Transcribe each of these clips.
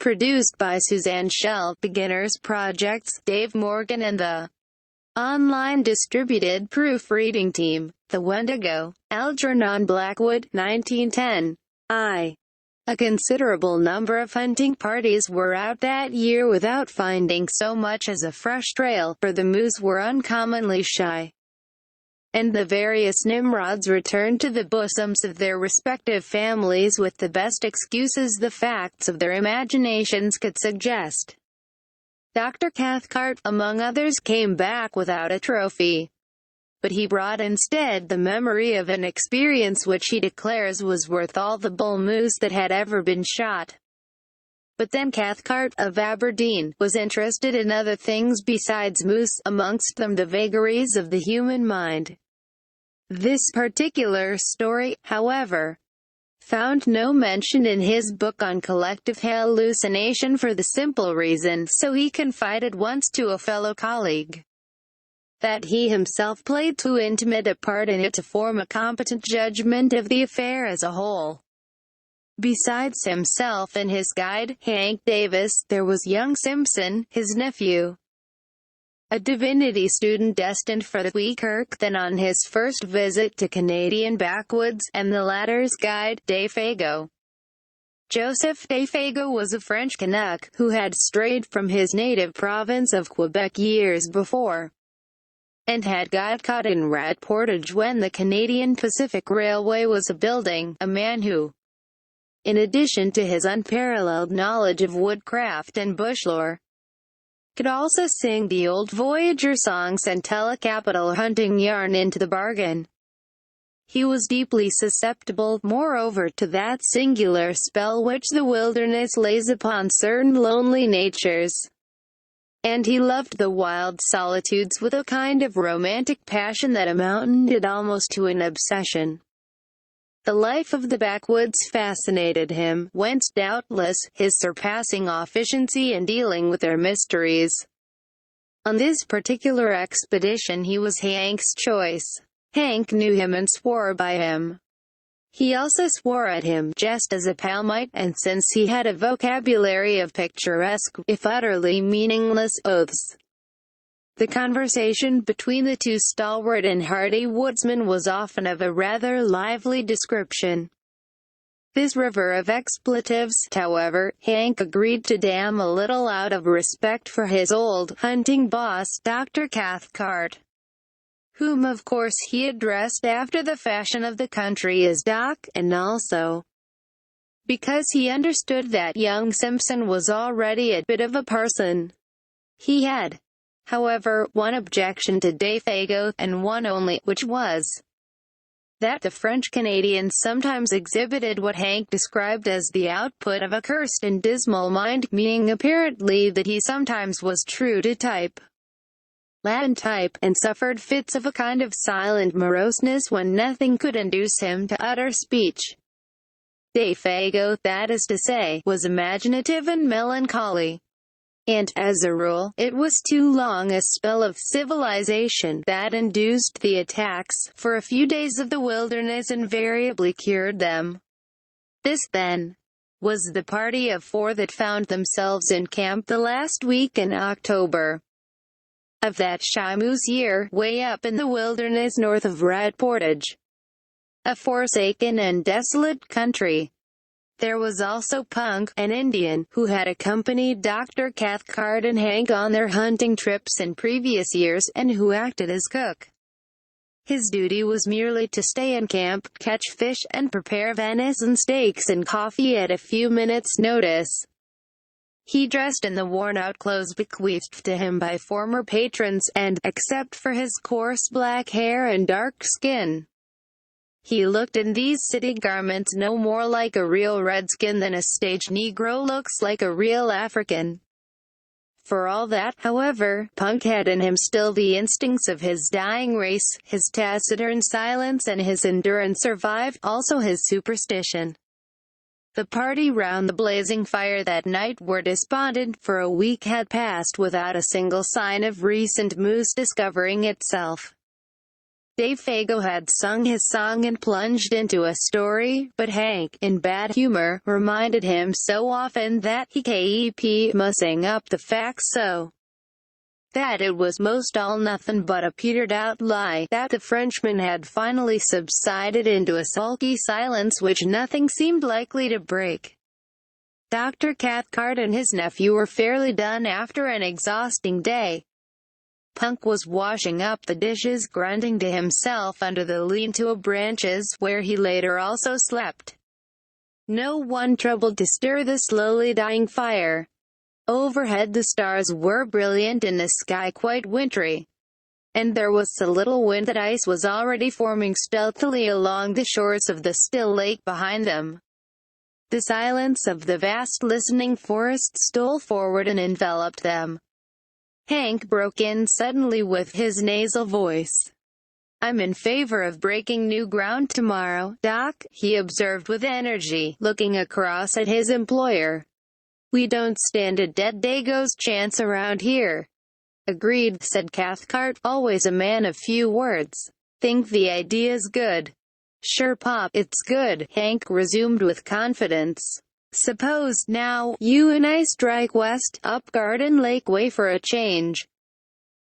produced by Suzanne Schell, Beginners Projects, Dave Morgan and the online distributed proofreading team, The Wendigo, Algernon Blackwood, 1910. A considerable number of hunting parties were out that year without finding so much as a fresh trail, for the moose were uncommonly shy, and the various Nimrods returned to the bosoms of their respective families with the best excuses the facts of their imaginations could suggest. Dr. Cathcart, among others, came back without a trophy, but he brought instead the memory of an experience which he declares was worth all the bull moose that had ever been shot. But then Cathcart, of Aberdeen, was interested in other things besides moose, amongst them the vagaries of the human mind. This particular story, however, found no mention in his book on collective hallucination for the simple reason, so he confided once to a fellow colleague, that he himself played too intimate a part in it to form a competent judgment of the affair as a whole. Besides himself and his guide, Hank Davis, there was young Simpson, his nephew, a divinity student destined for the Weekirk, then on his first visit to Canadian backwoods, and the latter's guide, Defago. Joseph Defago was a French Canuck, who had strayed from his native province of Quebec years before, and had got caught in Rat Portage when the Canadian Pacific Railway was a-building, a man who, in addition to his unparalleled knowledge of woodcraft and bush lore, could also sing the old Voyager songs and tell a capital hunting yarn into the bargain. He was deeply susceptible, moreover, to that singular spell which the wilderness lays upon certain lonely natures, and he loved the wild solitudes with a kind of romantic passion that amounted almost to an obsession. The life of the backwoods fascinated him, whence doubtless his surpassing efficiency in dealing with their mysteries. On this particular expedition he was Hank's choice. Hank knew him and swore by him. He also swore at him, just as a pal might, and since he had a vocabulary of picturesque, if utterly meaningless, oaths, the conversation between the two stalwart and hardy woodsmen was often of a rather lively description. This river of expletives, however, Hank agreed to dam a little out of respect for his old hunting boss, Dr. Cathcart, whom of course he addressed after the fashion of the country as Doc, and also because he understood that young Simpson was already a bit of a parson. He had, however, one objection to Defago, and one only, which was that the French Canadians sometimes exhibited what Hank described as the output of a cursed and dismal mind, meaning apparently that he sometimes was true to type, Latin type, and suffered fits of a kind of silent moroseness when nothing could induce him to utter speech. Defago, that is to say, was imaginative and melancholy, and, as a rule, it was too long a spell of civilization that induced the attacks, for a few days of the wilderness invariably cured them. This, then, was the party of four that found themselves in camp the last week in October of that shy moose year, way up in the wilderness north of Rat Portage, a forsaken and desolate country. There was also Punk, an Indian, who had accompanied Dr. Cathcart and Hank on their hunting trips in previous years, and who acted as cook. His duty was merely to stay in camp, catch fish, and prepare venison steaks and coffee at a few minutes' notice. He dressed in the worn-out clothes bequeathed to him by former patrons, and, except for his coarse black hair and dark skin, he looked in these city garments no more like a real redskin than a stage Negro looks like a real African. For all that, however, Punk had in him still the instincts of his dying race. His taciturn silence and his endurance survived, also his superstition. The party round the blazing fire that night were despondent, for a week had passed without a single sign of recent moose discovering itself. Dave Fago had sung his song and plunged into a story, but Hank, in bad humor, reminded him so often that he kept mussing up the facts so that it was most all nothing but a petered-out lie, that the Frenchman had finally subsided into a sulky silence which nothing seemed likely to break. Dr. Cathcart and his nephew were fairly done after an exhausting day. Punk was washing up the dishes, grunting to himself under the lean-to branches, where he later also slept. No one troubled to stir the slowly dying fire. Overhead the stars were brilliant in a sky quite wintry, and there was so little wind that ice was already forming stealthily along the shores of the still lake behind them. The silence of the vast listening forest stole forward and enveloped them. Hank broke in suddenly with his nasal voice. "I'm in favor of breaking new ground tomorrow, Doc," he observed with energy, looking across at his employer. "We don't stand a dead dago's chance around here." "Agreed," said Cathcart, always a man of few words. "Think the idea's good?" "Sure Pop, it's good," Hank resumed with confidence. "Suppose, now, you and I strike west, up Garden Lake way for a change.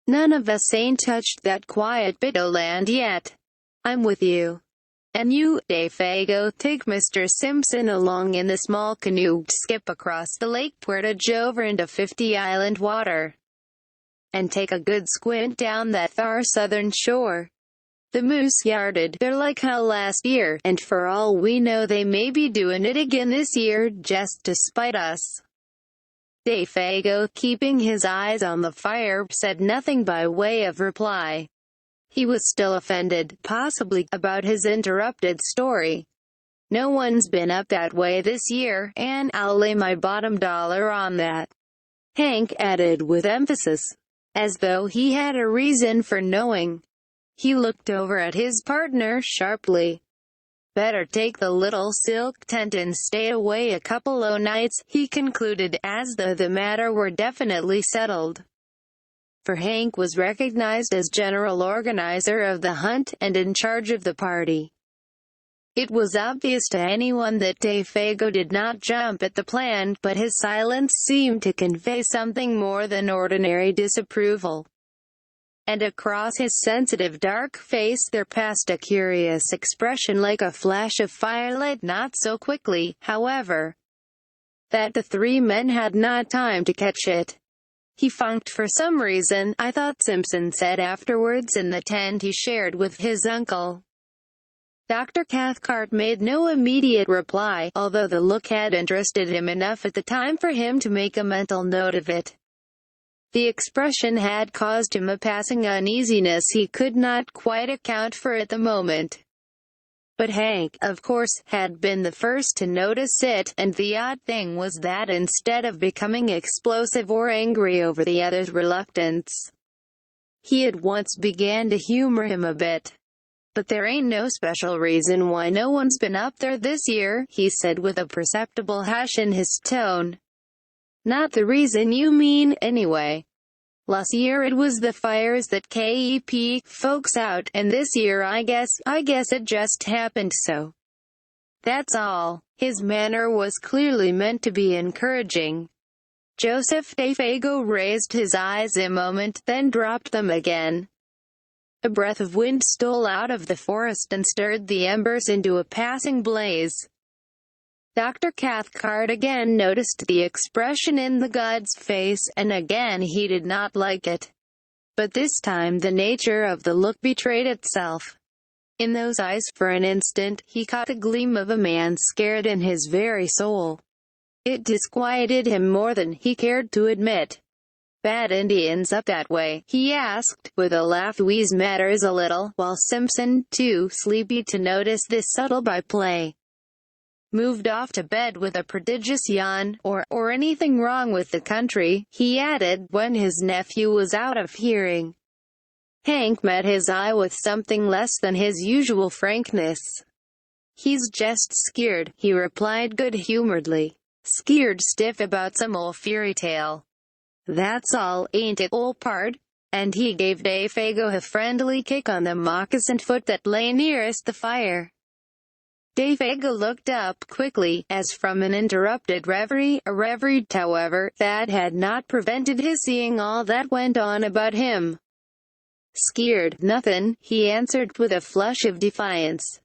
None of us ain't touched that quiet bit o' land yet. I'm with you. And you, Dave Fago, take Mr. Simpson along in the small canoe, skip across the Lake Puerto Jover into 50 Island water, and take a good squint down that thar southern shore. The moose yarded there like hell last year, and for all we know they may be doing it again this year, just to spite us." Dave Fago, keeping his eyes on the fire, said nothing by way of reply. He was still offended, possibly, about his interrupted story. "No one's been up that way this year, and I'll lay my bottom dollar on that," Hank added with emphasis, as though he had a reason for knowing. He looked over at his partner sharply. "Better take the little silk tent and stay away a couple o' nights," he concluded, as though the matter were definitely settled. For Hank was recognized as general organizer of the hunt, and in charge of the party. It was obvious to anyone that Dave Fago did not jump at the plan, but his silence seemed to convey something more than ordinary disapproval. And across his sensitive dark face there passed a curious expression like a flash of firelight, not so quickly, however, that the three men had not time to catch it. "He funked for some reason, I thought," Simpson said afterwards in the tent he shared with his uncle. Dr. Cathcart made no immediate reply, although the look had interested him enough at the time for him to make a mental note of it. The expression had caused him a passing uneasiness he could not quite account for at the moment. But Hank, of course, had been the first to notice it, and the odd thing was that instead of becoming explosive or angry over the other's reluctance, he at once began to humor him a bit. "But there ain't no special reason why no one's been up there this year," he said with a perceptible hush in his tone. "Not the reason you mean, anyway. Last year it was the fires that kept folks out, and this year I guess it just happened so. That's all." His manner was clearly meant to be encouraging. Joseph Dave Fago raised his eyes a moment, then dropped them again. A breath of wind stole out of the forest and stirred the embers into a passing blaze. Dr. Cathcart again noticed the expression in the guide's face, and again he did not like it. But this time the nature of the look betrayed itself. In those eyes, for an instant, he caught a gleam of a man scared in his very soul. It disquieted him more than he cared to admit. "Bad Indians up that way?" he asked, with a laugh. "Wheeze matters a little," while Simpson, too sleepy to notice this subtle byplay, moved off to bed with a prodigious yawn. Or anything wrong with the country," he added, when his nephew was out of hearing. Hank met his eye with something less than his usual frankness. "He's just skeered," he replied good-humoredly. "Skeered stiff about some old fairy tale. That's all, ain't it, old pard?" and he gave Dayfago a friendly kick on the moccasined foot that lay nearest the fire. Dayfago looked up quickly, as from an interrupted reverie, a reverie, however, that had not prevented his seeing all that went on about him. "Skeered? Nothin'," he answered with a flush of defiance.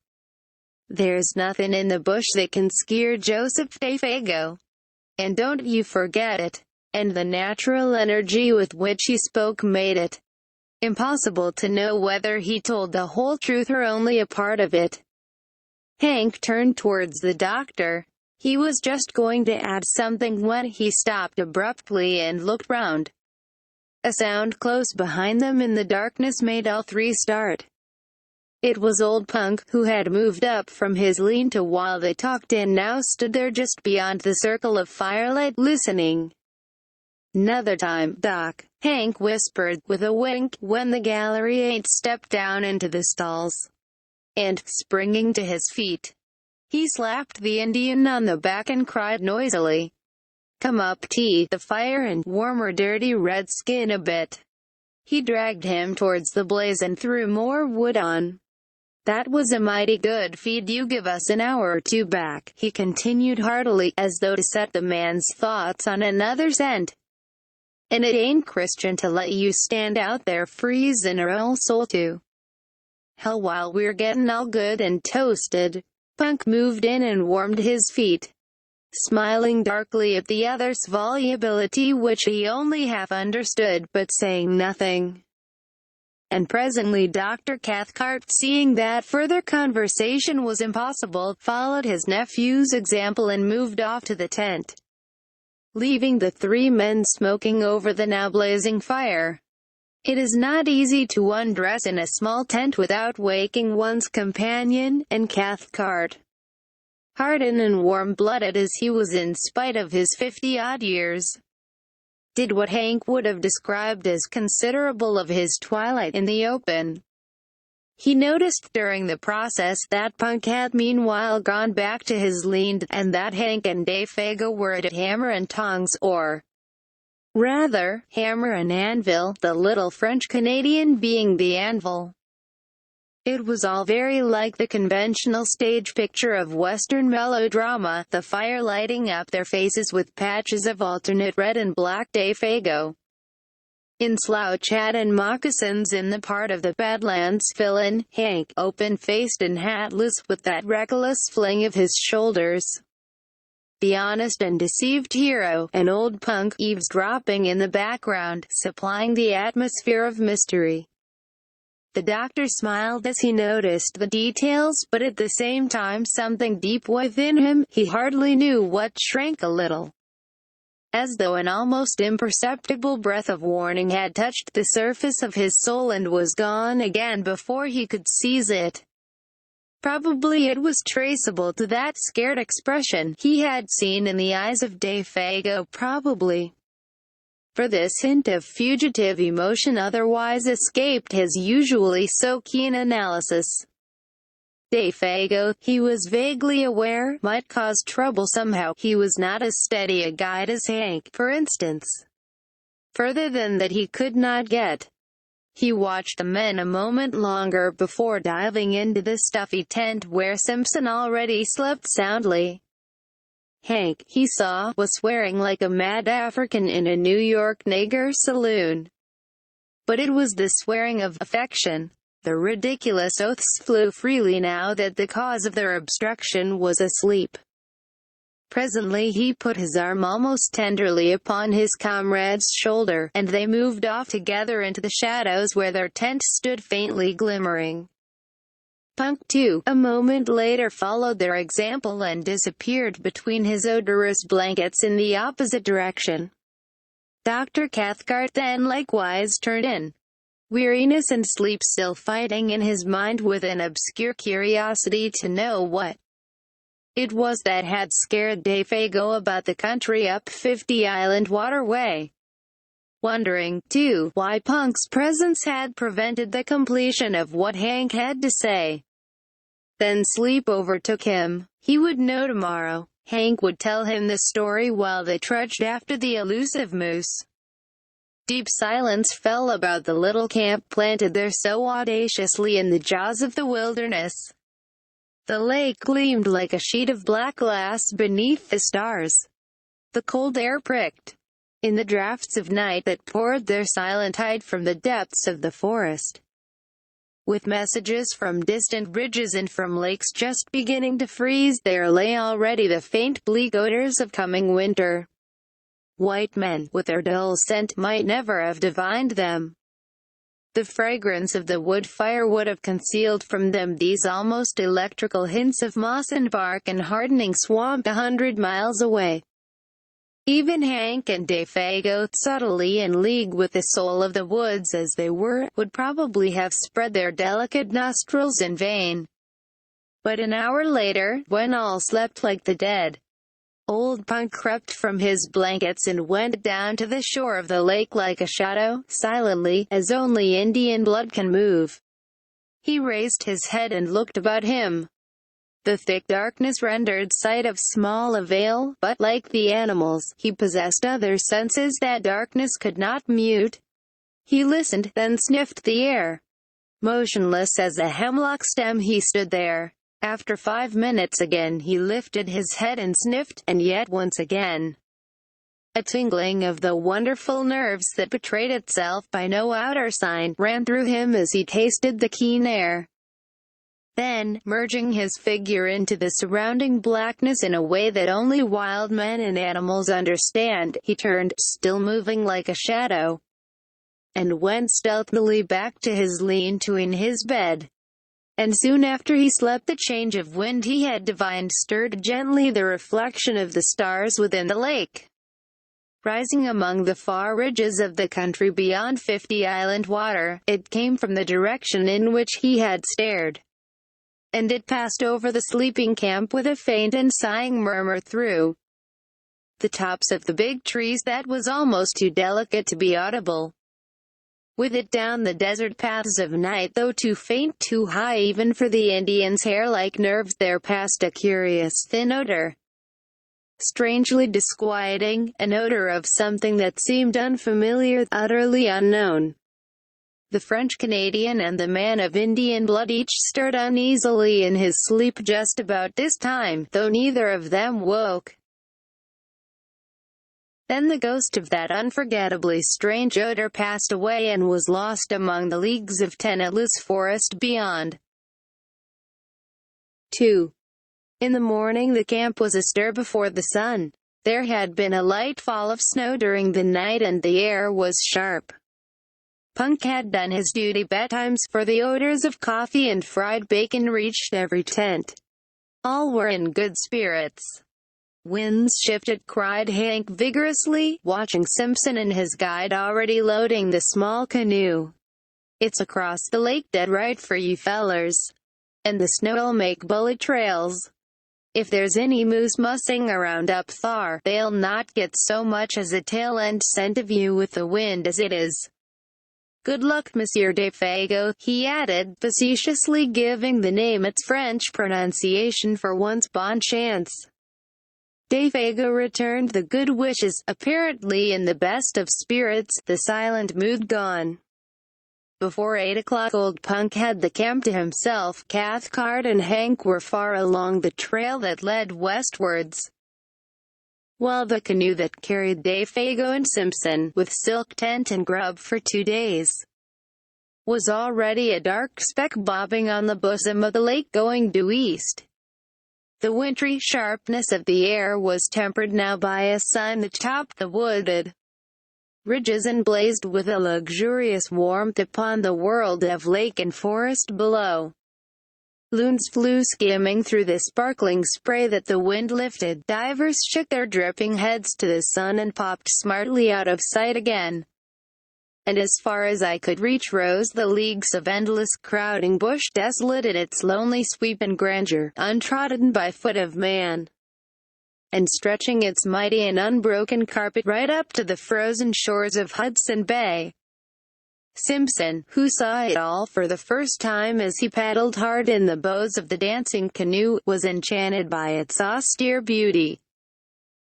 "There's nothin' in the bush that can skeer Joseph Dayfago. And don't you forget it." And the natural energy with which he spoke made it impossible to know whether he told the whole truth or only a part of it. Hank turned towards the doctor. He was just going to add something when he stopped abruptly and looked round. A sound close behind them in the darkness made all three start. It was old Punk, who had moved up from his lean-to while they talked and now stood there just beyond the circle of firelight, listening. "'Nother time, Doc," Hank whispered, with a wink, when the gallery aide stepped down into the stalls. And, springing to his feet, he slapped the Indian on the back and cried noisily, "Come up, T, the fire, and warm her dirty red skin a bit." He dragged him towards the blaze and threw more wood on. "That was a mighty good feed you give us an hour or two back," he continued heartily, as though to set the man's thoughts on another scent. "And it ain't Christian to let you stand out there freezin' our old soul to hell while we're gettin' all good and toasted." Punk moved in and warmed his feet, smiling darkly at the other's volubility which he only half understood, but saying nothing. And presently Dr. Cathcart, seeing that further conversation was impossible, followed his nephew's example and moved off to the tent, leaving the three men smoking over the now blazing fire. It is not easy to undress in a small tent without waking one's companion, and Cathcart, hardened and warm-blooded as he was in spite of his 50-odd years, did what Hank would have described as considerable of his twilight in the open. He noticed during the process that Punk had meanwhile gone back to his lean, and that Hank and Dayfago were at hammer and tongs, or rather, hammer and anvil, the little French-Canadian being the anvil. It was all very like the conventional stage picture of Western melodrama, the fire lighting up their faces with patches of alternate red and black. Dayfago, in slouch hat and moccasins in the part of the Badlands villain, Hank, open-faced and hatless, with that reckless fling of his shoulders, the honest and deceived hero, and old Punk, eavesdropping in the background, supplying the atmosphere of mystery. The doctor smiled as he noticed the details, but at the same time something deep within him, he hardly knew what, shrank a little, as though an almost imperceptible breath of warning had touched the surface of his soul and was gone again before he could seize it. Probably it was traceable to that scared expression he had seen in the eyes of Dayfago, probably. For this hint of fugitive emotion otherwise escaped his usually so keen analysis. Dayfago, he was vaguely aware, might cause trouble somehow. He was not as steady a guide as Hank, for instance. Further than that he could not get. He watched the men a moment longer before diving into the stuffy tent where Simpson already slept soundly. Hank, he saw, was swearing like a mad African in a New York nigger saloon. But it was the swearing of affection. The ridiculous oaths flew freely now that the cause of their obstruction was asleep. Presently he put his arm almost tenderly upon his comrade's shoulder, and they moved off together into the shadows where their tent stood faintly glimmering. Punk, too, a moment later followed their example and disappeared between his odorous blankets in the opposite direction. Dr. Cathcart then likewise turned in, weariness and sleep still fighting in his mind with an obscure curiosity to know what it was that had scared Dayfago about the country up 50 Island Waterway. Wondering, too, why Punk's presence had prevented the completion of what Hank had to say. Then sleep overtook him. He would know tomorrow. Hank would tell him the story while they trudged after the elusive moose. Deep silence fell about the little camp planted there so audaciously in the jaws of the wilderness. The lake gleamed like a sheet of black glass beneath the stars. The cold air pricked in the drafts of night that poured their silent tide from the depths of the forest. With messages from distant ridges and from lakes just beginning to freeze, there lay already the faint bleak odors of coming winter. White men, with their dull scent, might never have divined them. The fragrance of the wood fire would have concealed from them these almost electrical hints of moss and bark and hardening swamp 100 miles away. Even Hank and Defago, subtly in league with the soul of the woods as they were, would probably have spread their delicate nostrils in vain. But an hour later, when all slept like the dead, old Punk crept from his blankets and went down to the shore of the lake like a shadow, silently, as only Indian blood can move. He raised his head and looked about him. The thick darkness rendered sight of small avail, but, like the animals, he possessed other senses that darkness could not mute. He listened, then sniffed the air. Motionless as a hemlock stem he stood there. After 5 minutes again he lifted his head and sniffed, and yet once again. A tingling of the wonderful nerves that betrayed itself by no outer sign ran through him as he tasted the keen air. Then, merging his figure into the surrounding blackness in a way that only wild men and animals understand, he turned, still moving like a shadow, and went stealthily back to his lean-to in his bed. And soon after he slept, the change of wind he had divined stirred gently the reflection of the stars within the lake. Rising among the far ridges of the country beyond 50 Island Water, it came from the direction in which he had stared. And it passed over the sleeping camp with a faint and sighing murmur through the tops of the big trees that was almost too delicate to be audible. With it down the desert paths of night, though too faint, too high even for the Indians' hair-like nerves, there passed a curious thin odor. Strangely disquieting, an odor of something that seemed unfamiliar, utterly unknown. The French-Canadian and the man of Indian blood each stirred uneasily in his sleep just about this time, though neither of them woke. Then the ghost of that unforgettably strange odor passed away and was lost among the leagues of tenantless forest beyond. 2. In the morning the camp was astir before the sun. There had been a light fall of snow during the night and the air was sharp. Punk had done his duty betimes, for the odors of coffee and fried bacon reached every tent. All were in good spirits. "Winds shifted," cried Hank vigorously, watching Simpson and his guide already loading the small canoe. "It's across the lake dead right for you fellers. And the snow'll make bullet trails. If there's any moose mussing around up thar, they'll not get so much as a tail-end scent of you with the wind as it is. Good luck, Monsieur Defago," he added, facetiously giving the name its French pronunciation for once bon chance. Defago returned the good wishes, apparently in the best of spirits, the silent mood gone. Before 8 o'clock old Punk had the camp to himself. Cathcart and Hank were far along the trail that led westwards, while the canoe that carried Defago and Simpson, with silk tent and grub for 2 days, was already a dark speck bobbing on the bosom of the lake going due east. The wintry sharpness of the air was tempered now by a sun that topped the wooded ridges and blazed with a luxurious warmth upon the world of lake and forest below. Loons flew skimming through the sparkling spray that the wind lifted. Divers shook their dripping heads to the sun and popped smartly out of sight again. And as far as I could reach rose the leagues of endless crowding bush, desolate in its lonely sweep and grandeur, untrodden by foot of man, and stretching its mighty and unbroken carpet right up to the frozen shores of Hudson Bay. Simpson, who saw it all for the first time as he paddled hard in the bows of the dancing canoe, was enchanted by its austere beauty.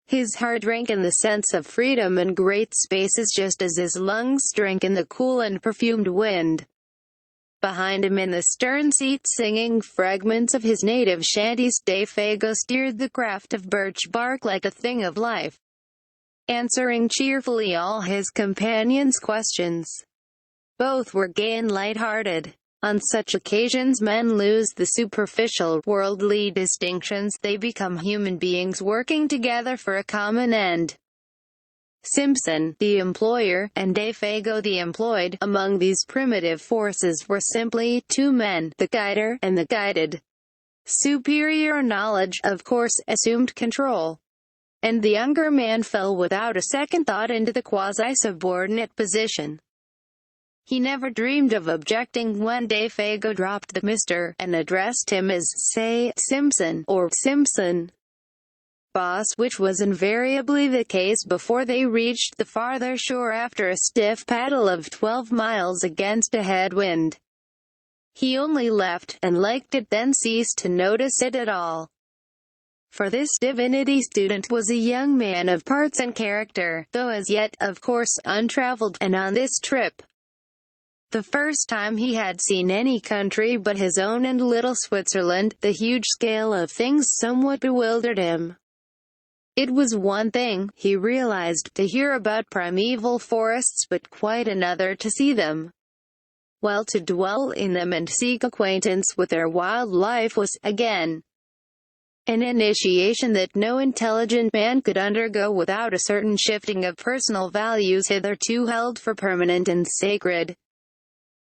His heart drank in the sense of freedom and great spaces just as his lungs drank in the cool and perfumed wind. Behind him in the stern seat, singing fragments of his native shanties, Defago steered the craft of birch bark like a thing of life, answering cheerfully all his companions' questions. Both were gay and light-hearted. On such occasions men lose the superficial, worldly distinctions, they become human beings working together for a common end. Simpson, the employer, and Defago the employed, among these primitive forces were simply two men, the guider and the guided. Superior knowledge, of course, assumed control, and the younger man fell without a second thought into the quasi-subordinate position. He never dreamed of objecting when Defago dropped the Mr. and addressed him as, say, Simpson, or Simpson, boss, which was invariably the case before they reached the farther shore after a stiff paddle of 12 miles against a headwind. He only laughed, and liked it, then ceased to notice it at all. For this divinity student was a young man of parts and character, though as yet, of course, untraveled, and on this trip, the first time he had seen any country but his own and little Switzerland, the huge scale of things somewhat bewildered him. It was one thing, he realized, to hear about primeval forests, but quite another to see them. While to dwell in them and seek acquaintance with their wild life was, again, an initiation that no intelligent man could undergo without a certain shifting of personal values hitherto held for permanent and sacred.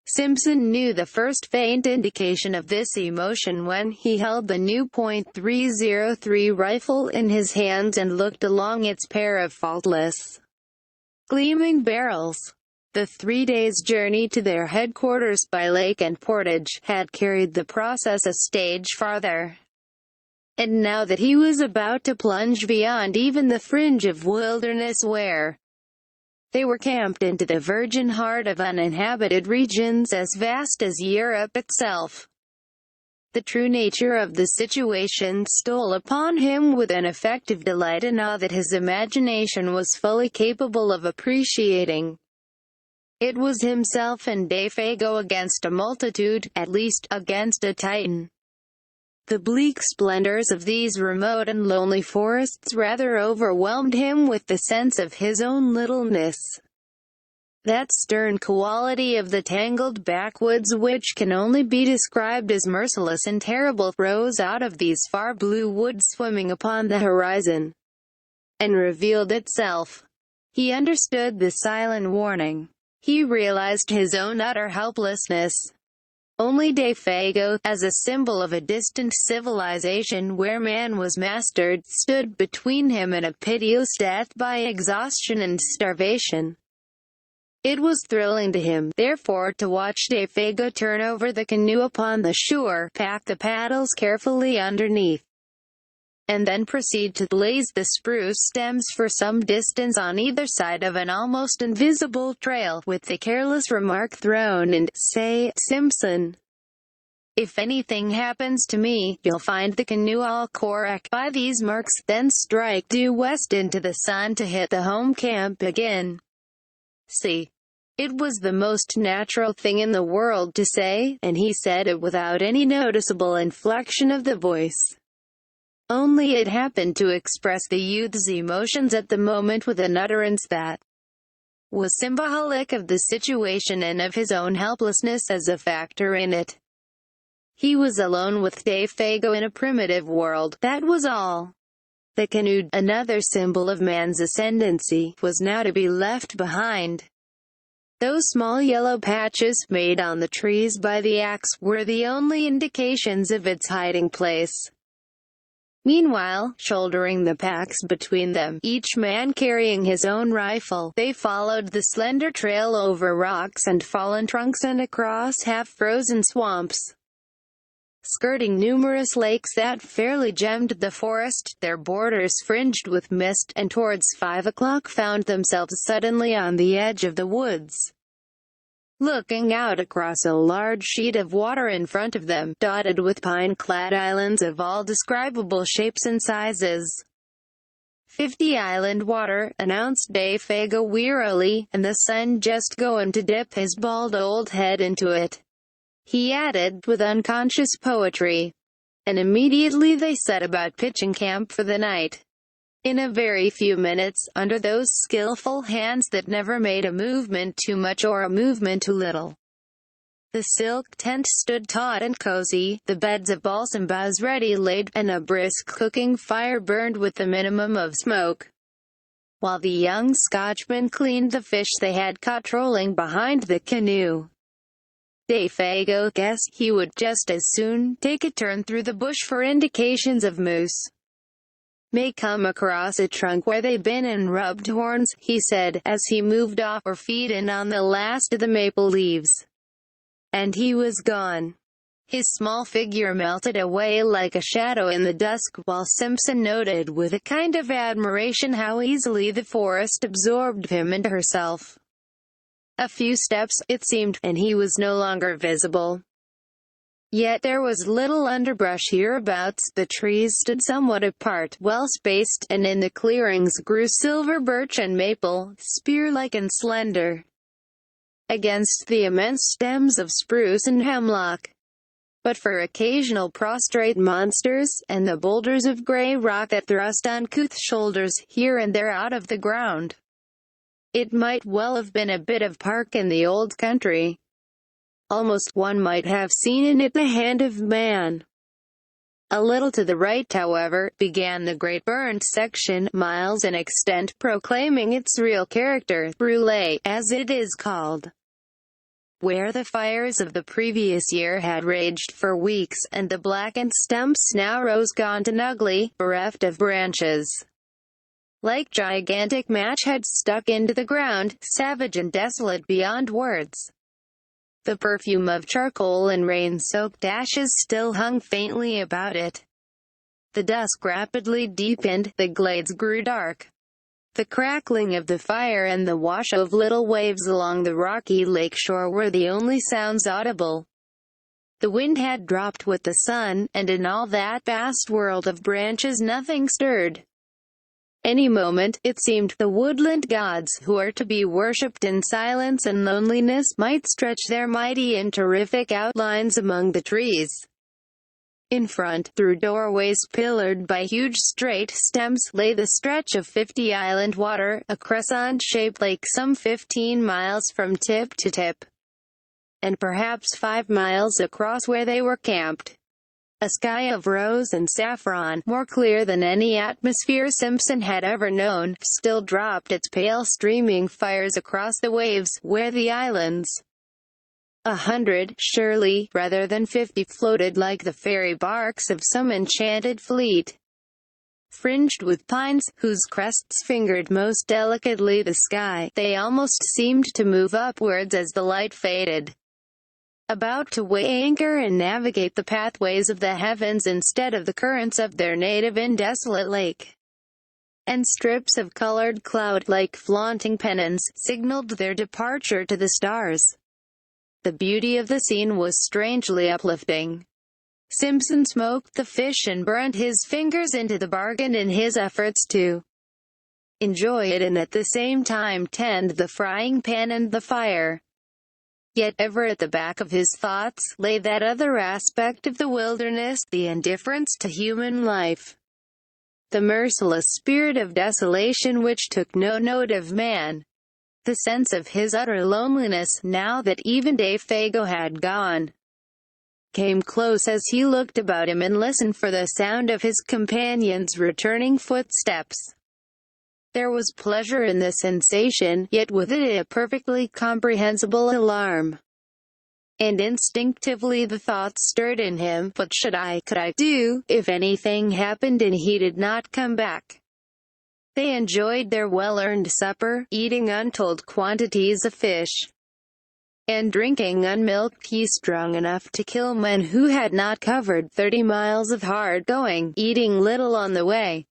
Simpson knew the first faint indication of this emotion when he held the new .303 rifle in his hands and looked along its pair of faultless, gleaming barrels. The 3 days' journey to their headquarters by lake and portage had carried the process a stage farther. And now that he was about to plunge beyond even the fringe of wilderness where they were camped into the virgin heart of uninhabited regions as vast as Europe itself, the true nature of the situation stole upon him with an effective delight and awe that his imagination was fully capable of appreciating. It was himself and Defago against a multitude, at least, against a Titan. The bleak splendors of these remote and lonely forests rather overwhelmed him with the sense of his own littleness. That stern quality of the tangled backwoods which can only be described as merciless and terrible rose out of these far blue woods swimming upon the horizon, and revealed itself. He understood the silent warning. He realized his own utter helplessness. Only Defago, as a symbol of a distant civilization where man was mastered, stood between him and a pitiless death by exhaustion and starvation. It was thrilling to him, therefore, to watch Defago turn over the canoe upon the shore, pack the paddles carefully underneath, and then proceed to blaze the spruce stems for some distance on either side of an almost invisible trail, with the careless remark thrown in, "Say, Simpson, if anything happens to me, you'll find the canoe all correct by these marks, then strike due west into the sun to hit the home camp again." See? It was the most natural thing in the world to say, and he said it without any noticeable inflection of the voice. Only it happened to express the youth's emotions at the moment with an utterance that was symbolic of the situation and of his own helplessness as a factor in it. He was alone with Defago in a primitive world, that was all. The canoe, another symbol of man's ascendancy, was now to be left behind. Those small yellow patches, made on the trees by the axe, were the only indications of its hiding place. Meanwhile, shouldering the packs between them, each man carrying his own rifle, they followed the slender trail over rocks and fallen trunks and across half-frozen swamps, skirting numerous lakes that fairly gemmed the forest, their borders fringed with mist, and towards 5 o'clock found themselves suddenly on the edge of the woods, looking out across a large sheet of water in front of them, dotted with pine-clad islands of all describable shapes and sizes. 50 island water," announced Dave Fago wearily, "and the sun just going to dip his bald old head into it," he added, with unconscious poetry. And immediately they set about pitching camp for the night. In a very few minutes, under those skillful hands that never made a movement too much or a movement too little, the silk tent stood taut and cozy, the beds of balsam boughs ready laid, and a brisk cooking fire burned with the minimum of smoke, while the young Scotchman cleaned the fish they had caught trolling behind the canoe. Dave Fago guessed he would just as soon take a turn through the bush for indications of moose. "May come across a trunk where they been and rubbed horns," he said, as he moved off, "or feedin' on the last of the maple leaves." And he was gone. His small figure melted away like a shadow in the dusk, while Simpson noted with a kind of admiration how easily the forest absorbed him into herself. A few steps, it seemed, and he was no longer visible. Yet there was little underbrush hereabouts, the trees stood somewhat apart, well spaced, and in the clearings grew silver birch and maple, spear-like and slender, against the immense stems of spruce and hemlock. But for occasional prostrate monsters, and the boulders of gray rock that thrust uncouth shoulders, here and there out of the ground, it might well have been a bit of park in the old country. Almost one might have seen in it the hand of man. A little to the right, however, began the great burnt section, miles in extent, proclaiming its real character, brûlé, as it is called, where the fires of the previous year had raged for weeks, and the blackened stumps now rose gaunt and ugly, bereft of branches, like gigantic matchheads stuck into the ground, savage and desolate beyond words. The perfume of charcoal and rain-soaked ashes still hung faintly about it. The dusk rapidly deepened, the glades grew dark. The crackling of the fire and the wash of little waves along the rocky lake shore were the only sounds audible. The wind had dropped with the sun, and in all that vast world of branches nothing stirred. Any moment, it seemed, the woodland gods, who are to be worshipped in silence and loneliness, might stretch their mighty and terrific outlines among the trees. In front, through doorways pillared by huge straight stems, lay the stretch of 50 island water, a crescent-shaped lake some 15 miles from tip to tip, and perhaps 5 miles across where they were camped. A sky of rose and saffron, more clear than any atmosphere Simpson had ever known, still dropped its pale streaming fires across the waves, where the islands, 100, surely, rather than 50, floated like the fairy barks of some enchanted fleet, fringed with pines, whose crests fingered most delicately the sky. They almost seemed to move upwards as the light faded, about to weigh anchor and navigate the pathways of the heavens instead of the currents of their native and desolate lake. And strips of colored cloud, like flaunting pennons, signaled their departure to the stars. The beauty of the scene was strangely uplifting. Simpson smoked the fish and burned his fingers into the bargain in his efforts to enjoy it and at the same time tend the frying pan and the fire. Yet ever at the back of his thoughts lay that other aspect of the wilderness, the indifference to human life, the merciless spirit of desolation which took no note of man. The sense of his utter loneliness, now that even Dave Fago had gone, came close as he looked about him and listened for the sound of his companion's returning footsteps. There was pleasure in the sensation, yet with it a perfectly comprehensible alarm. And instinctively the thought stirred in him, what could I do, if anything happened and he did not come back? They enjoyed their well-earned supper, eating untold quantities of fish, and drinking unmilked tea strong enough to kill men who had not covered 30 miles of hard going, eating little on the way.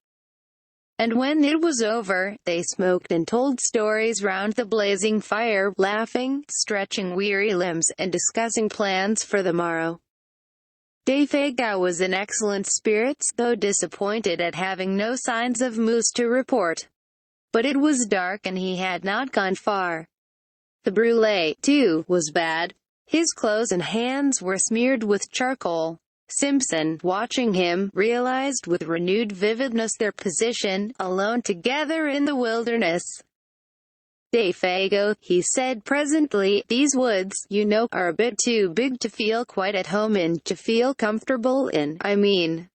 And when it was over, they smoked and told stories round the blazing fire, laughing, stretching weary limbs, and discussing plans for the morrow. Defego was in excellent spirits, though disappointed at having no signs of moose to report. But it was dark and he had not gone far. The brulee, too, was bad. His clothes and hands were smeared with charcoal. Simpson, watching him, realized with renewed vividness their position, alone together in the wilderness. "Defego," he said presently, "these woods, you know, are a bit too big to feel quite at home in, to feel comfortable in, I mean."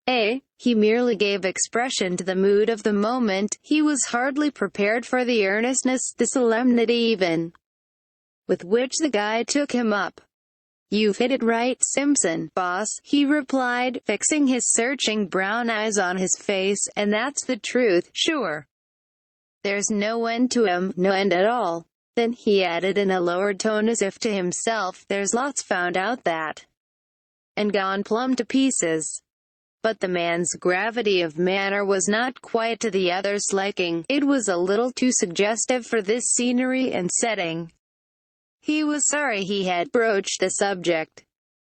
He merely gave expression to the mood of the moment. He was hardly prepared for the earnestness, the solemnity even, with which the guide took him up. "You've hit it right, Simpson, boss," he replied, fixing his searching brown eyes on his face, "and that's the truth, sure. There's no end to 'em, no end at all." Then he added in a lowered tone as if to himself, "There's lots found out that, and gone plumb to pieces." But the man's gravity of manner was not quite to the other's liking. It was a little too suggestive for this scenery and setting. He was sorry he had broached the subject.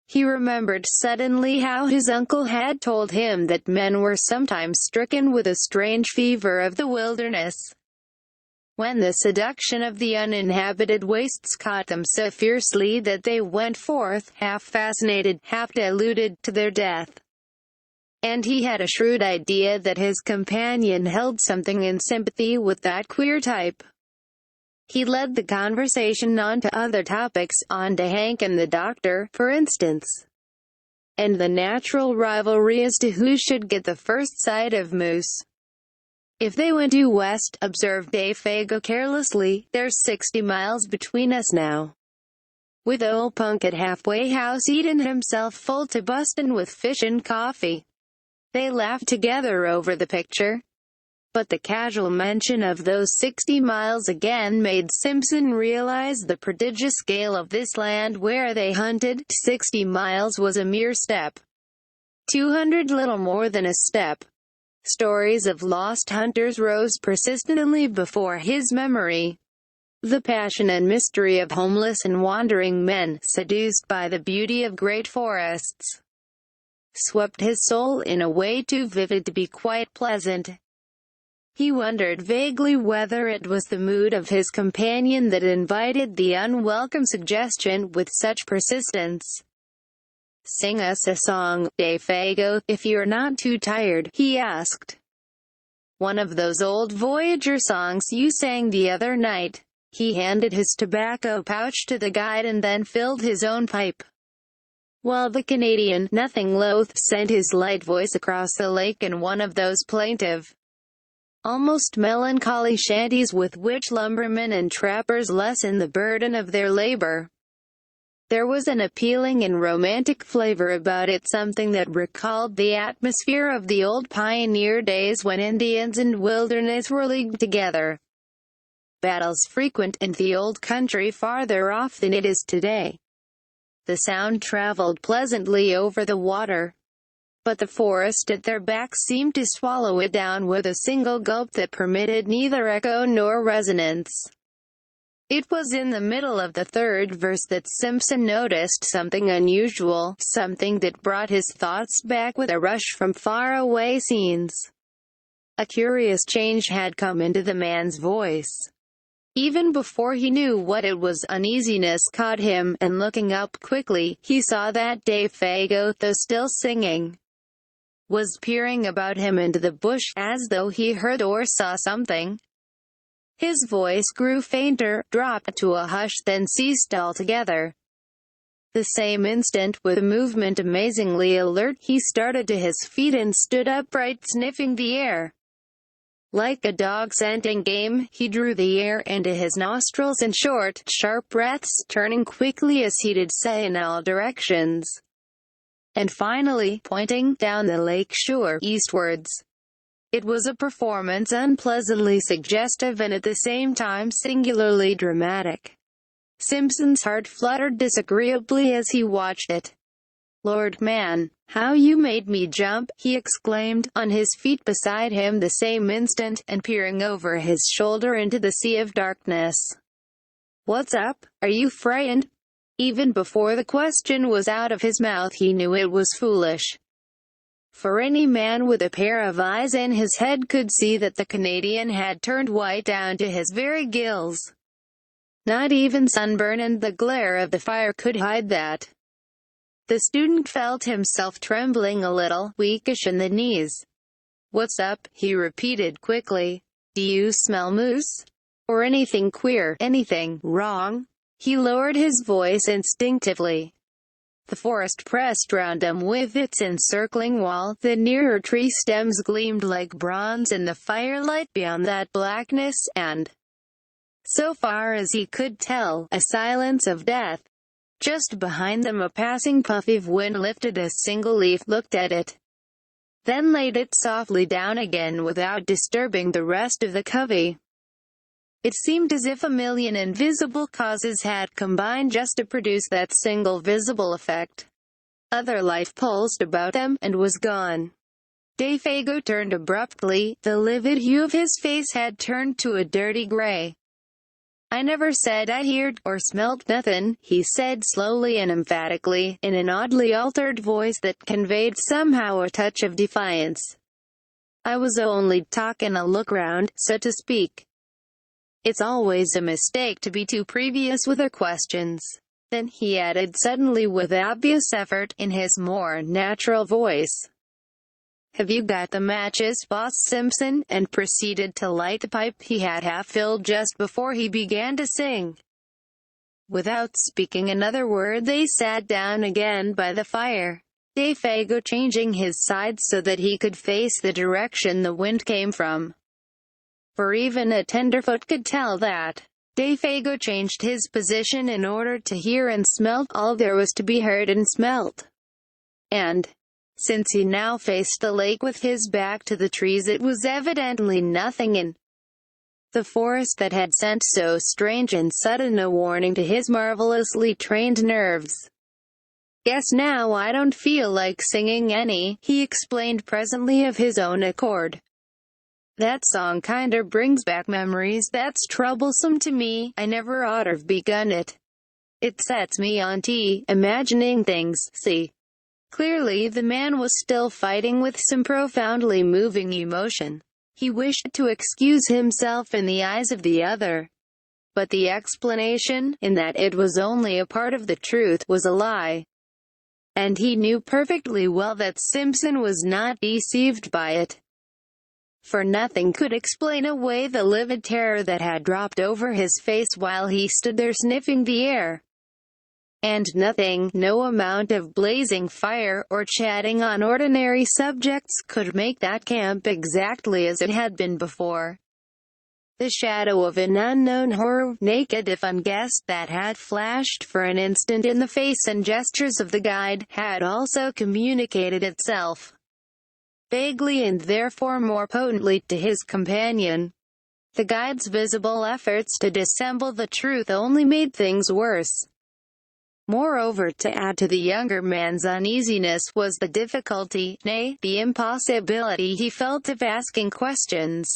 He remembered suddenly how his uncle had told him that men were sometimes stricken with a strange fever of the wilderness, when the seduction of the uninhabited wastes caught them so fiercely that they went forth, half fascinated, half deluded, to their death. And he had a shrewd idea that his companion held something in sympathy with that queer type. He led the conversation on to other topics, on to Hank and the doctor, for instance, and the natural rivalry as to who should get the first sight of moose. "If they went due west," observed Defego carelessly, "there's 60 miles between us now, with old Punk at halfway house eatin' himself full to bustin' with fish and coffee." They laughed together over the picture. But the casual mention of those 60 miles again made Simpson realize the prodigious scale of this land where they hunted. 60 miles was a mere step. 200 little more than a step. Stories of lost hunters rose persistently before his memory. The passion and mystery of homeless and wandering men, seduced by the beauty of great forests, swept his soul in a way too vivid to be quite pleasant. He wondered vaguely whether it was the mood of his companion that invited the unwelcome suggestion with such persistence. "Sing us a song, Defego, if you're not too tired," he asked. "One of those old Voyager songs you sang the other night." He handed his tobacco pouch to the guide and then filled his own pipe, while the Canadian, nothing loath, sent his light voice across the lake in one of those plaintive, almost melancholy shanties with which lumbermen and trappers lessen the burden of their labor. There was an appealing and romantic flavor about it, something that recalled the atmosphere of the old pioneer days when Indians and wilderness were leagued together. Battles frequent in the old country farther off than it is today. The sound traveled pleasantly over the water, but the forest at their back seemed to swallow it down with a single gulp that permitted neither echo nor resonance. It was in the middle of the third verse that Simpson noticed something unusual, something that brought his thoughts back with a rush from far-away scenes. A curious change had come into the man's voice. Even before he knew what it was, uneasiness caught him, and looking up quickly, he saw that Defego, though still singing, was peering about him into the bush, as though he heard or saw something. His voice grew fainter, dropped to a hush, then ceased altogether. The same instant, with a movement amazingly alert, he started to his feet and stood upright, sniffing the air. Like a dog scenting game, he drew the air into his nostrils in short, sharp breaths, turning quickly as he did so in all directions, and finally, pointing down the lake shore, eastwards. It was a performance unpleasantly suggestive and at the same time singularly dramatic. Simpson's heart fluttered disagreeably as he watched it. "Lord, man, how you made me jump!" he exclaimed, on his feet beside him the same instant, and peering over his shoulder into the sea of darkness. "What's up? Are you frightened?" Even before the question was out of his mouth he knew it was foolish. For any man with a pair of eyes in his head could see that the Canadian had turned white down to his very gills. Not even sunburn and the glare of the fire could hide that. The student felt himself trembling a little, weakish in the knees. "What's up?" he repeated quickly. "Do you smell moose? Or anything queer, anything wrong?" He lowered his voice instinctively. The forest pressed round him with its encircling wall. The nearer tree stems gleamed like bronze in the firelight beyond that blackness, and, so far as he could tell, a silence of death. Just behind them a passing puff of wind lifted a single leaf, looked at it, then laid it softly down again without disturbing the rest of the covey. It seemed as if a million invisible causes had combined just to produce that single visible effect. Other life pulsed about them, and was gone. Dave Fago turned abruptly. The livid hue of his face had turned to a dirty gray. "I never said I heard or smelt nothin'," he said slowly and emphatically, in an oddly altered voice that conveyed somehow a touch of defiance. "I was only talkin' a look round, so to speak." It's always a mistake to be too previous with our questions. Then he added suddenly with obvious effort, in his more natural voice, "Have you got the matches, Boss Simpson?" and proceeded to light the pipe he had half filled just before he began to sing. Without speaking another word they sat down again by the fire, Dave Fago changing his side so that he could face the direction the wind came from. For even a tenderfoot could tell that. Dave Fago changed his position in order to hear and smell all there was to be heard and smelt. And, since he now faced the lake with his back to the trees, it was evidently nothing in the forest that had sent so strange and sudden a warning to his marvelously trained nerves. "Guess now I don't feel like singing any," he explained presently of his own accord. "That song kinder brings back memories that's troublesome to me. I never oughter've begun it. It sets me on imagining things, see." Clearly the man was still fighting with some profoundly moving emotion. He wished to excuse himself in the eyes of the other. But the explanation, in that it was only a part of the truth, was a lie. And he knew perfectly well that Simpson was not deceived by it. For nothing could explain away the livid terror that had dropped over his face while he stood there sniffing the air. And nothing, no amount of blazing fire, or chatting on ordinary subjects, could make that camp exactly as it had been before. The shadow of an unknown horror, naked if unguessed, that had flashed for an instant in the face and gestures of the guide, had also communicated itself vaguely and therefore more potently to his companion. The guide's visible efforts to dissemble the truth only made things worse. Moreover, to add to the younger man's uneasiness, was the difficulty, nay, the impossibility he felt of asking questions.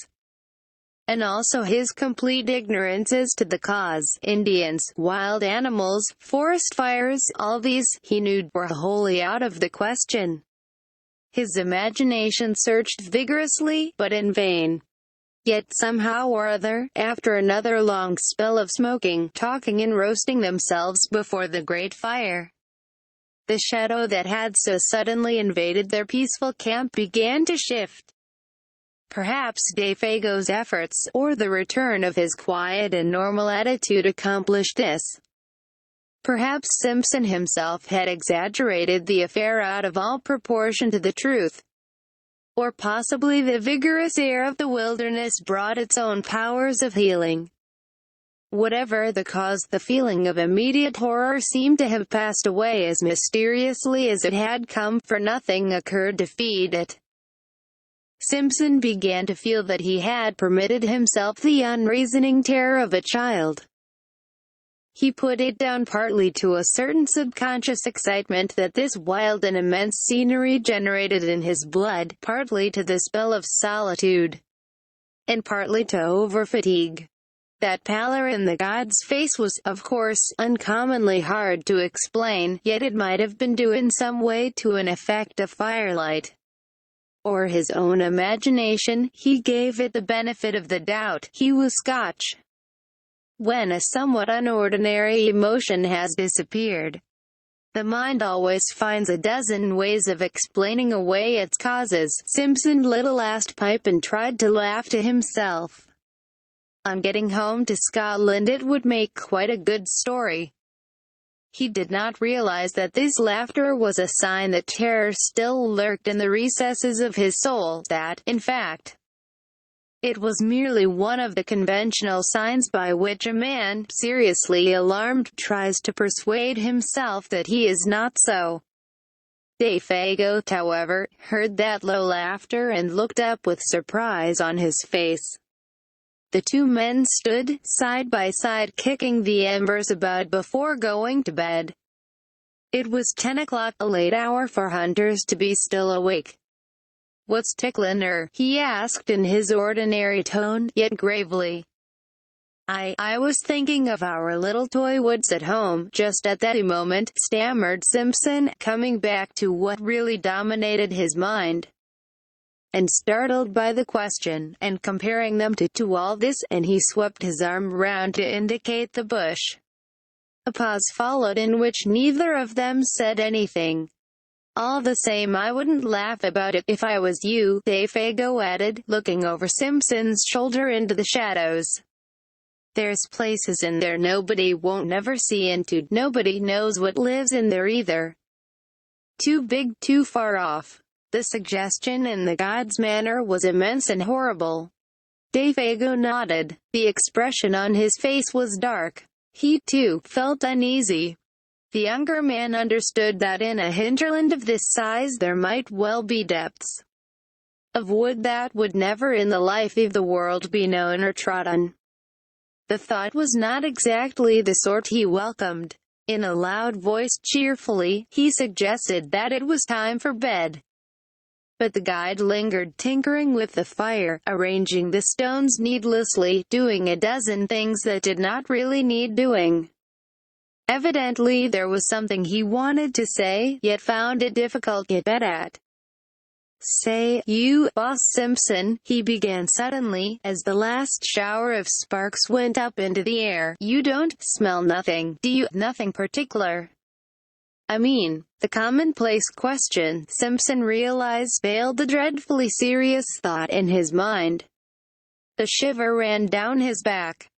And also his complete ignorance as to the cause. Indians, wild animals, forest fires, all these, he knew, were wholly out of the question. His imagination searched vigorously, but in vain. Yet somehow or other, after another long spell of smoking, talking and roasting themselves before the great fire, the shadow that had so suddenly invaded their peaceful camp began to shift. Perhaps Dave Fago's efforts, or the return of his quiet and normal attitude, accomplished this. Perhaps Simpson himself had exaggerated the affair out of all proportion to the truth. Or possibly the vigorous air of the wilderness brought its own powers of healing. Whatever the cause, the feeling of immediate horror seemed to have passed away as mysteriously as it had come, for nothing occurred to feed it. Simpson began to feel that he had permitted himself the unreasoning terror of a child. He put it down partly to a certain subconscious excitement that this wild and immense scenery generated in his blood, partly to the spell of solitude, and partly to overfatigue. That pallor in the god's face was, of course, uncommonly hard to explain, yet it might have been due in some way to an effect of firelight, or his own imagination. He gave it the benefit of the doubt. He was Scotch. When a somewhat unordinary emotion has disappeared, the mind always finds a dozen ways of explaining away its causes. Simpson lit a last pipe and tried to laugh to himself. On getting home to Scotland it would make quite a good story. He did not realize that this laughter was a sign that terror still lurked in the recesses of his soul, that, in fact, it was merely one of the conventional signs by which a man, seriously alarmed, tries to persuade himself that he is not so. Dafago, however, heard that low laughter and looked up with surprise on his face. The two men stood, side by side, kicking the embers about before going to bed. It was 10 o'clock, a late hour for hunters to be still awake. "What's ticklin' her?" he asked in his ordinary tone, yet gravely. I was thinking of our little toy woods at home." Just at that moment, stammered Simpson, coming back to what really dominated his mind, and startled by the question, and comparing them to all this, and he swept his arm round to indicate the bush. A pause followed in which neither of them said anything. "All the same, I wouldn't laugh about it if I was you," Dafago added, looking over Simpson's shoulder into the shadows. "There's places in there nobody won't never see into. Nobody knows what lives in there either. Too big, too far off." The suggestion in the god's manner was immense and horrible. Dafago nodded. The expression on his face was dark. He, too, felt uneasy. The younger man understood that in a hinterland of this size there might well be depths of wood that would never in the life of the world be known or trodden. The thought was not exactly the sort he welcomed. In a loud voice, cheerfully, he suggested that it was time for bed. But the guide lingered, tinkering with the fire, arranging the stones needlessly, doing a dozen things that did not really need doing. Evidently there was something he wanted to say, yet found it difficult to get at. "Say, you, Boss Simpson," he began suddenly, as the last shower of sparks went up into the air, "you don't smell nothing, do you?" "Nothing particular. I mean, the commonplace question," Simpson realized, veiled the dreadfully serious thought in his mind. The shiver ran down his back.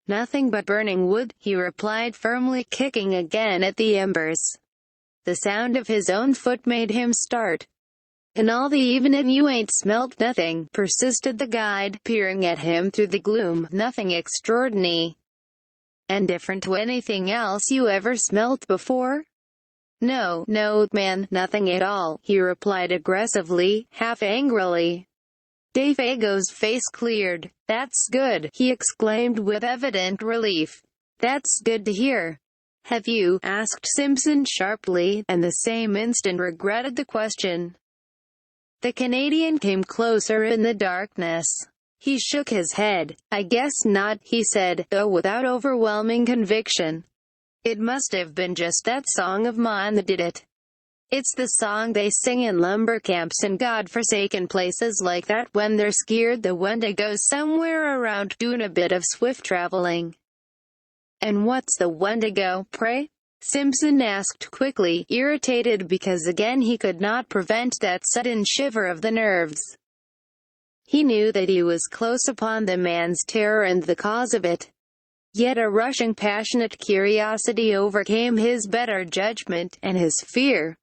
"Nothing but burning wood," he replied firmly, kicking again at the embers. The sound of his own foot made him start. "And all the evenin' you ain't smelt nothing," persisted the guide, peering at him through the gloom. "Nothing extraordinary and different to anything else you ever smelt before?" No, man, nothing at all," he replied aggressively, half angrily. Dafago's face cleared. "That's good," he exclaimed with evident relief. "That's good to hear." "Have you?" asked Simpson sharply, and the same instant regretted the question. The Canadian came closer in the darkness. He shook his head. "I guess not," he said, though without overwhelming conviction. "It must have been just that song of mine that did it. It's the song they sing in lumber camps and God-forsaken places like that when they're skeered the Wendigo's somewhere around doing a bit of swift traveling." "And what's the Wendigo, pray?" Simpson asked quickly, irritated because again he could not prevent that sudden shiver of the nerves. He knew that he was close upon the man's terror and the cause of it. Yet a rushing passionate curiosity overcame his better judgment, and his fear.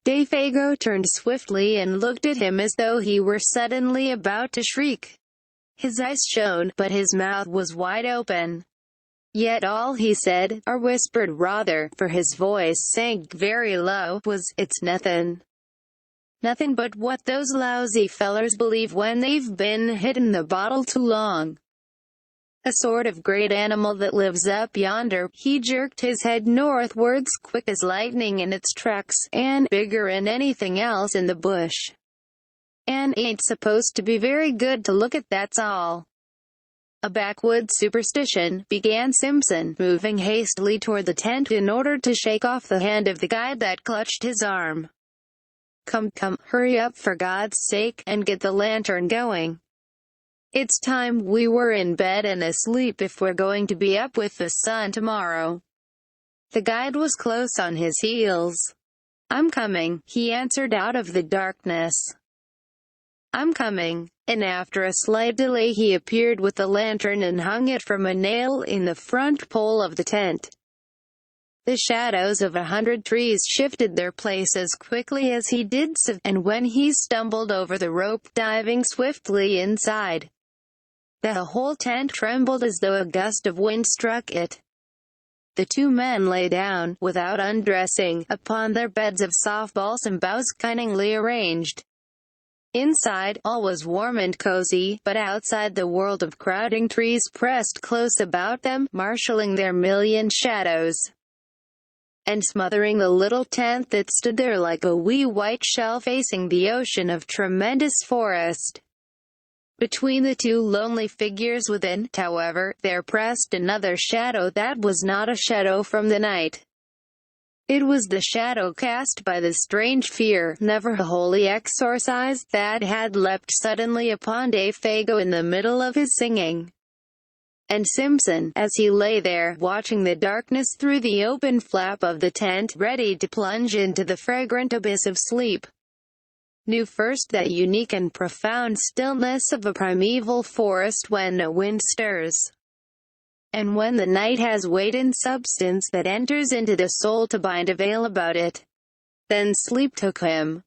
Dafago turned swiftly and looked at him as though he were suddenly about to shriek. His eyes shone, but his mouth was wide open. Yet all he said, or whispered rather, for his voice sank very low, was, "It's nothin'. Nothing but what those lousy fellers believe when they've been hittin' the bottle too long. A sort of great animal that lives up yonder." He jerked his head northwards, quick as lightning in its tracks, "and bigger'n anything else in the bush. And ain't supposed to be very good to look at, that's all." A backwoods superstition, began Simpson, moving hastily toward the tent in order to shake off the hand of the guide that clutched his arm. Come, hurry up for God's sake, and get the lantern going. It's time we were in bed and asleep if we're going to be up with the sun tomorrow. The guide was close on his heels. I'm coming, he answered out of the darkness. I'm coming. And after a slight delay he appeared with the lantern and hung it from a nail in the front pole of the tent. The shadows of 100 trees shifted their places quickly as he did so, and when he stumbled over the rope diving swiftly inside, the whole tent trembled as though a gust of wind struck it. The two men lay down, without undressing, upon their beds of soft balsam boughs cunningly arranged. Inside, all was warm and cozy, but outside the world of crowding trees pressed close about them, marshalling their million shadows, and smothering the little tent that stood there like a wee white shell facing the ocean of tremendous forest. Between the two lonely figures within, however, there pressed another shadow that was not a shadow from the night. It was the shadow cast by the strange fear, never wholly exorcised, that had leapt suddenly upon Dave Fago in the middle of his singing. And Simpson, as he lay there, watching the darkness through the open flap of the tent, ready to plunge into the fragrant abyss of sleep, knew first that unique and profound stillness of a primeval forest when no wind stirs, and when the night has weight and substance that enters into the soul to bind a veil about it. Then sleep took him.